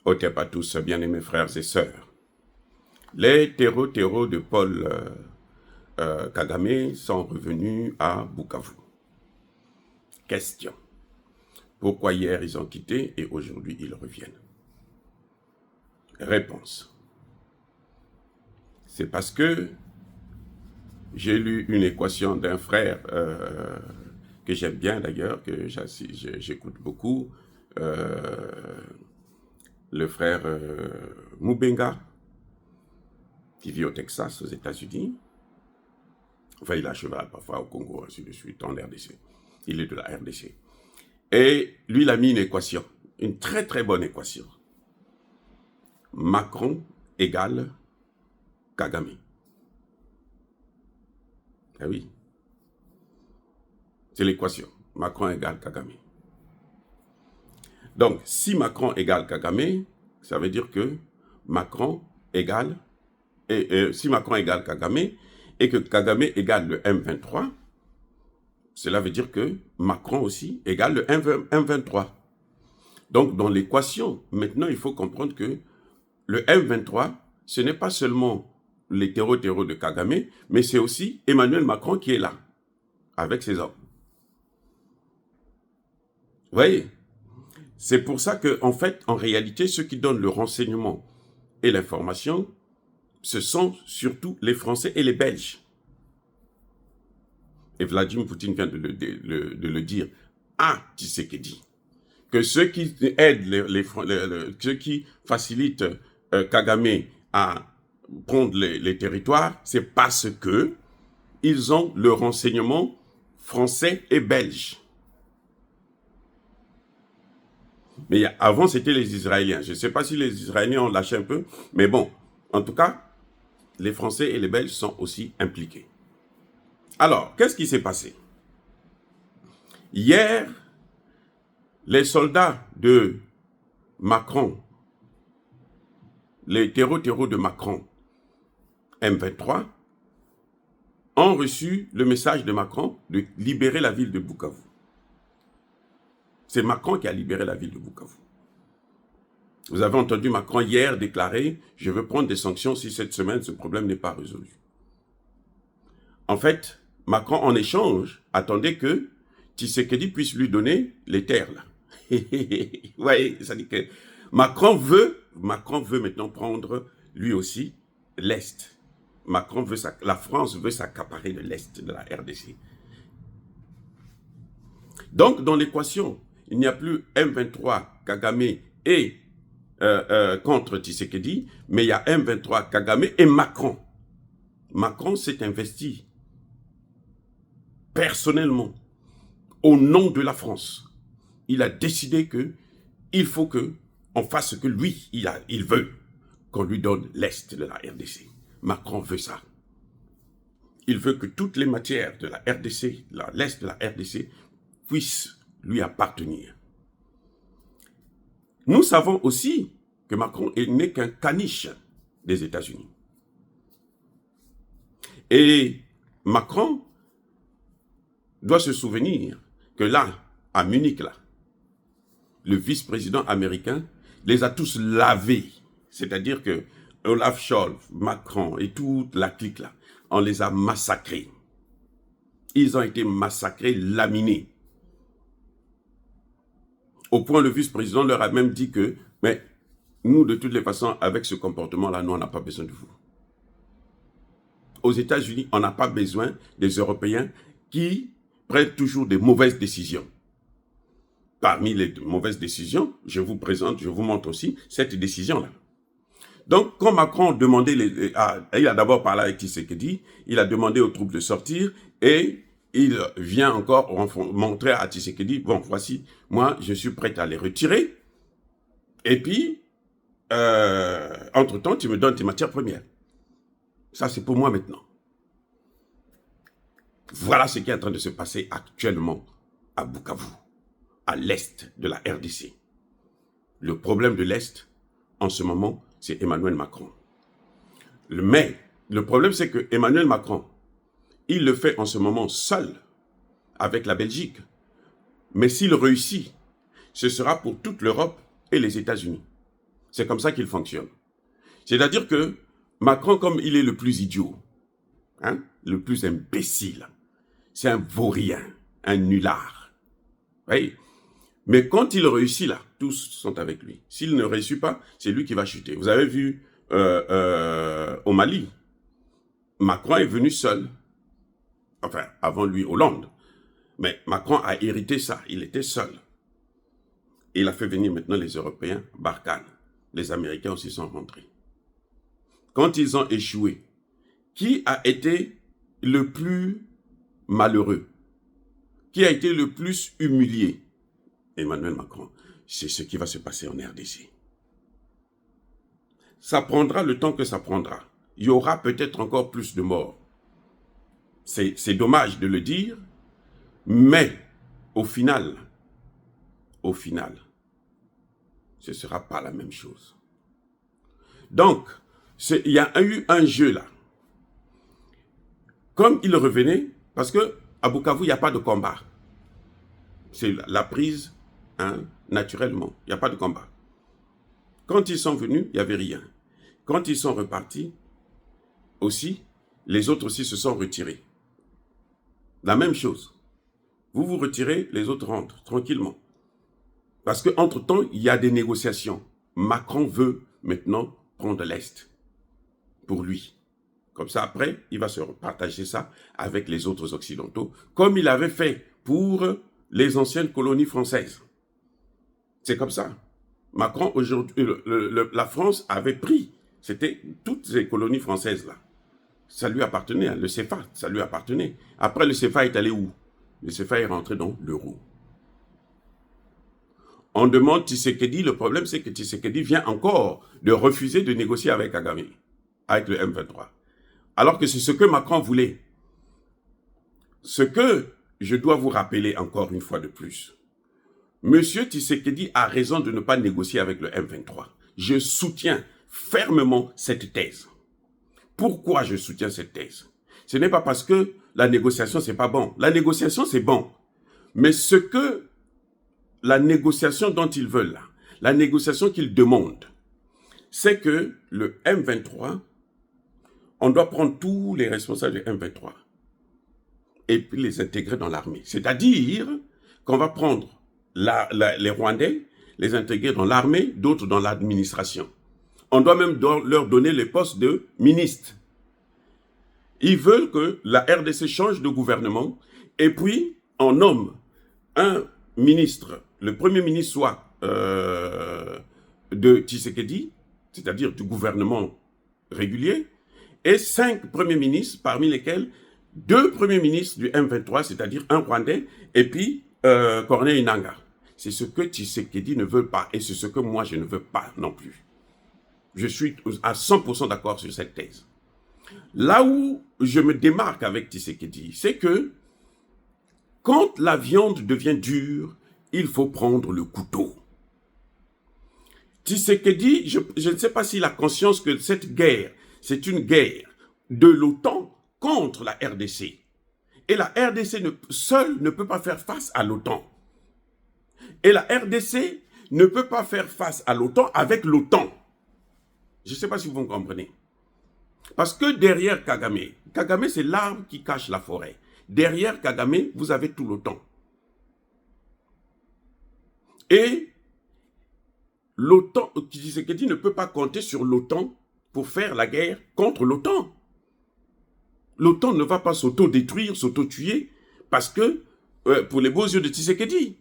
Otep à tous, bien-aimés frères et sœurs. Les terreaux de Paul Kagame sont revenus à Bukavu. Question. Pourquoi hier ils ont quitté et aujourd'hui ils reviennent? Réponse. C'est parce que j'ai lu une équation d'un frère que j'aime bien d'ailleurs, que j'écoute beaucoup, le frère Mubenga, qui vit au Texas, aux États-Unis. Enfin, il a cheval parfois au Congo, ainsi de suite, en RDC. Il est de la RDC. Et lui, il a mis une équation, une très très bonne équation. Macron égale Kagame. Ah oui. C'est l'équation. Macron égale Kagame. Donc, si Macron égale Kagame, ça veut dire que Macron égale, si Macron égale Kagame, et que Kagame égale le M23, cela veut dire que Macron aussi égale le M23. Donc, dans l'équation, maintenant, il faut comprendre que le M23, ce n'est pas seulement les terreaux de Kagame, mais c'est aussi Emmanuel Macron qui est là, avec ses hommes. Vous voyez? C'est pour ça que, en fait, en réalité, ceux qui donnent le renseignement et l'information, ce sont surtout les Français et les Belges. Et Vladimir Poutine vient de le dire à Tshisekedi. Que ceux qui aident, ceux qui facilitent Kagame à prendre les territoires, c'est parce que ils ont le renseignement français et belge. Mais avant, c'était les Israéliens. Je ne sais pas si les Israéliens ont lâché un peu, mais bon, en tout cas, les Français et les Belges sont aussi impliqués. Alors, qu'est-ce qui s'est passé? Hier, les soldats de Macron, les terreaux de Macron, M23, ont reçu le message de Macron de libérer la ville de Bukavu. C'est Macron qui a libéré la ville de Bukavu. Vous avez entendu Macron hier déclarer « Je veux prendre des sanctions si cette semaine ce problème n'est pas résolu ». En fait, Macron en échange attendait que Tshisekedi puisse lui donner les terres là. Vous voyez, ça dit que Macron veut maintenant prendre lui aussi l'Est. La France veut s'accaparer de l'Est de la RDC. Donc, dans l'équation, il n'y a plus M23, Kagame et contre Tshisekedi, mais il y a M23, Kagame et Macron. Macron s'est investi personnellement au nom de la France. Il a décidé qu'il faut qu'on fasse ce que lui, il veut, qu'on lui donne l'Est de la RDC. Macron veut ça. Il veut que toutes les matières de la RDC, l'Est de la RDC, puissent lui appartenir. Nous savons aussi que Macron n'est qu'un caniche des États-Unis. Et Macron doit se souvenir que là, à Munich, là, le vice-président américain les a tous lavés. C'est-à-dire que Olaf Scholz, Macron et toute la clique là, on les a massacrés. Ils ont été massacrés, laminés. Au point, le vice-président leur a même dit que, mais nous, de toutes les façons, avec ce comportement-là, nous, on n'a pas besoin de vous. Aux États-Unis, on n'a pas besoin des Européens qui prennent toujours des mauvaises décisions. Parmi les mauvaises décisions, je vous présente, je vous montre aussi cette décision-là. Donc, quand Macron demandait, il a d'abord parlé avec Tshisekedi, il a demandé aux troupes de sortir et il vient encore montrer à Tshisekedi, bon, voici, moi, je suis prêt à les retirer. Et puis, entre-temps, tu me donnes tes matières premières. Ça, c'est pour moi maintenant. Voilà ce qui est en train de se passer actuellement à Bukavu, à l'est de la RDC. Le problème de l'est, en ce moment, c'est Emmanuel Macron. Mais le problème, c'est que Emmanuel Macron, il le fait en ce moment seul, avec la Belgique. Mais s'il réussit, ce sera pour toute l'Europe et les États-Unis. C'est comme ça qu'il fonctionne. C'est-à-dire que Macron, comme il est le plus idiot, hein, le plus imbécile, c'est un vaurien, un nulard. Oui. Mais quand il réussit là, tous sont avec lui. S'il ne réussit pas, c'est lui qui va chuter. Vous avez vu au Mali, Macron est venu seul. Enfin, avant lui, Hollande. Mais Macron a hérité ça. Il était seul. Et il a fait venir maintenant les Européens, Barkhane. Les Américains aussi sont rentrés. Quand ils ont échoué, qui a été le plus malheureux? Qui a été le plus humilié? Emmanuel Macron. C'est ce qui va se passer en RDC. Ça prendra le temps que ça prendra. Il y aura peut-être encore plus de morts. C'est dommage de le dire, mais au final, ce ne sera pas la même chose. Donc, il y a eu un jeu là. Comme il revenait, parce qu'à Bukavu, il n'y a pas de combat. C'est la prise, hein, naturellement. Il n'y a pas de combat. Quand ils sont venus, il n'y avait rien. Quand ils sont repartis, aussi, les autres aussi se sont retirés. La même chose. Vous vous retirez, les autres rentrent, tranquillement. Parce qu'entre-temps, il y a des négociations. Macron veut maintenant prendre l'Est pour lui. Comme ça, après, il va se partager ça avec les autres Occidentaux, comme il avait fait pour les anciennes colonies françaises. C'est comme ça. Macron, aujourd'hui, la France avait pris, c'était toutes ces colonies françaises-là. Ça lui appartenait, hein, le CFA, ça lui appartenait. Après, le CFA est allé où? Le CFA est rentré dans l'euro. On demande Tshisekedi, le problème c'est que Tshisekedi vient encore de refuser de négocier avec Kagame, avec le M23. Alors que c'est ce que Macron voulait. Ce que je dois vous rappeler encore une fois de plus. Monsieur Tshisekedi a raison de ne pas négocier avec le M23. Je soutiens fermement cette thèse. Pourquoi je soutiens cette thèse? Ce n'est pas parce que la négociation, c'est pas bon. La négociation, c'est bon. Mais ce que la négociation dont ils veulent, là, la négociation qu'ils demandent, c'est que le M23, on doit prendre tous les responsables du M23 et puis les intégrer dans l'armée. C'est-à-dire qu'on va prendre les Rwandais, les intégrer dans l'armée, d'autres dans l'administration. On doit même leur donner les postes de ministre. Ils veulent que la RDC change de gouvernement et puis on nomme un ministre, le premier ministre soit de Tshisekedi, c'est-à-dire du gouvernement régulier, et 5 premiers ministres, parmi lesquels 2 premiers ministres du M23, c'est-à-dire un Rwandais, et puis Corneille Nangaa. C'est ce que Tshisekedi ne veut pas, et c'est ce que moi je ne veux pas non plus. Je suis à 100% d'accord sur cette thèse. Là où je me démarque avec Tshisekedi, c'est que quand la viande devient dure, il faut prendre le couteau. Tshisekedi, je ne sais pas s'il a conscience que cette guerre, c'est une guerre de l'OTAN contre la RDC. Et la RDC seule ne peut pas faire face à l'OTAN. Et la RDC ne peut pas faire face à l'OTAN avec l'OTAN. Je ne sais pas si vous me comprenez. Parce que derrière Kagame, Kagame c'est l'arbre qui cache la forêt. Derrière Kagame, vous avez tout l'OTAN. Et l'OTAN, Tshisekedi ne peut pas compter sur l'OTAN pour faire la guerre contre l'OTAN. L'OTAN ne va pas s'auto-détruire, s'auto-tuer, parce que, pour les beaux yeux de Tshisekedi.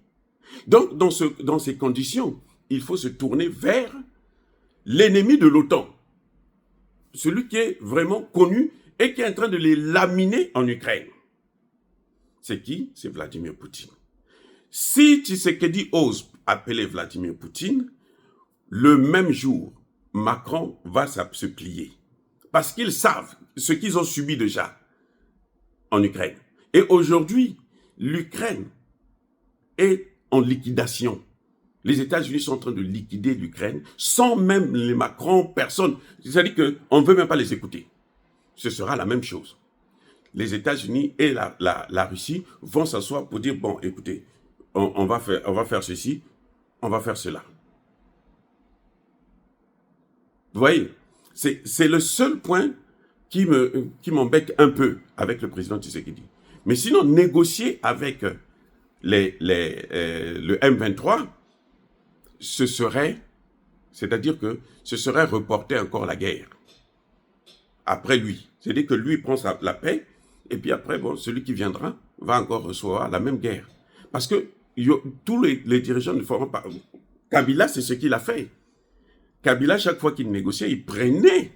Donc, dans ces conditions, il faut se tourner vers l'ennemi de l'OTAN. Celui qui est vraiment connu et qui est en train de les laminer en Ukraine. C'est qui? C'est Vladimir Poutine. Si Tshisekedi ose appeler Vladimir Poutine, le même jour, Macron va se plier. Parce qu'ils savent ce qu'ils ont subi déjà en Ukraine. Et aujourd'hui, l'Ukraine est en liquidation. Les États-Unis sont en train de liquider l'Ukraine sans même les Macron, personne. C'est-à-dire qu'on ne veut même pas les écouter. Ce sera la même chose. Les États-Unis et la Russie vont s'asseoir pour dire, bon, écoutez, on va faire ceci, on va faire cela. Vous voyez, c'est le seul point qui m'embête un peu avec le président Tshisekedi. Mais sinon, négocier avec le M23, c'est-à-dire que ce serait reporter encore la guerre après lui. C'est-à-dire que lui prend la paix, et puis après, bon, celui qui viendra va encore recevoir la même guerre. Parce que tous les dirigeants ne feront pas... Kabila, c'est ce qu'il a fait. Kabila, chaque fois qu'il négociait, il prenait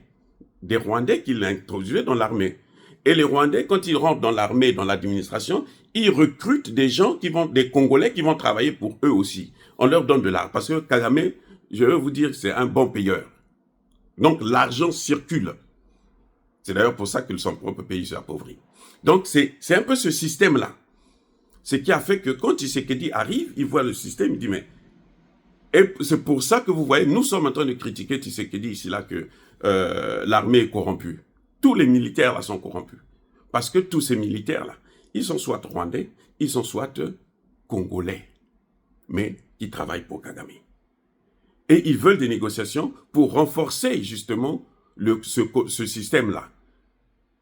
des Rwandais qu'il introduisait dans l'armée. Et les Rwandais, quand ils rentrent dans l'armée, dans l'administration, ils recrutent des gens des Congolais qui vont travailler pour eux aussi. On leur donne de l'argent. Parce que Kagame, je veux vous dire, c'est un bon payeur. Donc l'argent circule. C'est d'ailleurs pour ça que son propre pays s'est appauvri. Donc c'est un peu ce système-là. Ce qui a fait que quand Tshisekedi arrive, il voit le système, il dit mais... Et c'est pour ça que vous voyez, nous sommes en train de critiquer Tshisekedi ici là que l'armée est corrompue. Tous les militaires là sont corrompus. Parce que tous ces militaires là, ils sont soit rwandais, ils sont soit congolais, mais qui travaillent pour Kagame. Et ils veulent des négociations pour renforcer justement ce système-là.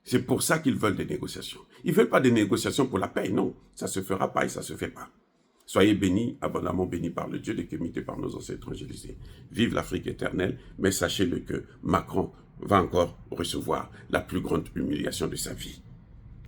C'est pour ça qu'ils veulent des négociations. Ils ne veulent pas des négociations pour la paix, non. Ça ne se fera pas et ça ne se fait pas. Soyez bénis, abondamment bénis par le Dieu des comités, par nos ancêtres évangélisés. Vive l'Afrique éternelle, mais sachez-le que Macron va encore recevoir la plus grande humiliation de sa vie.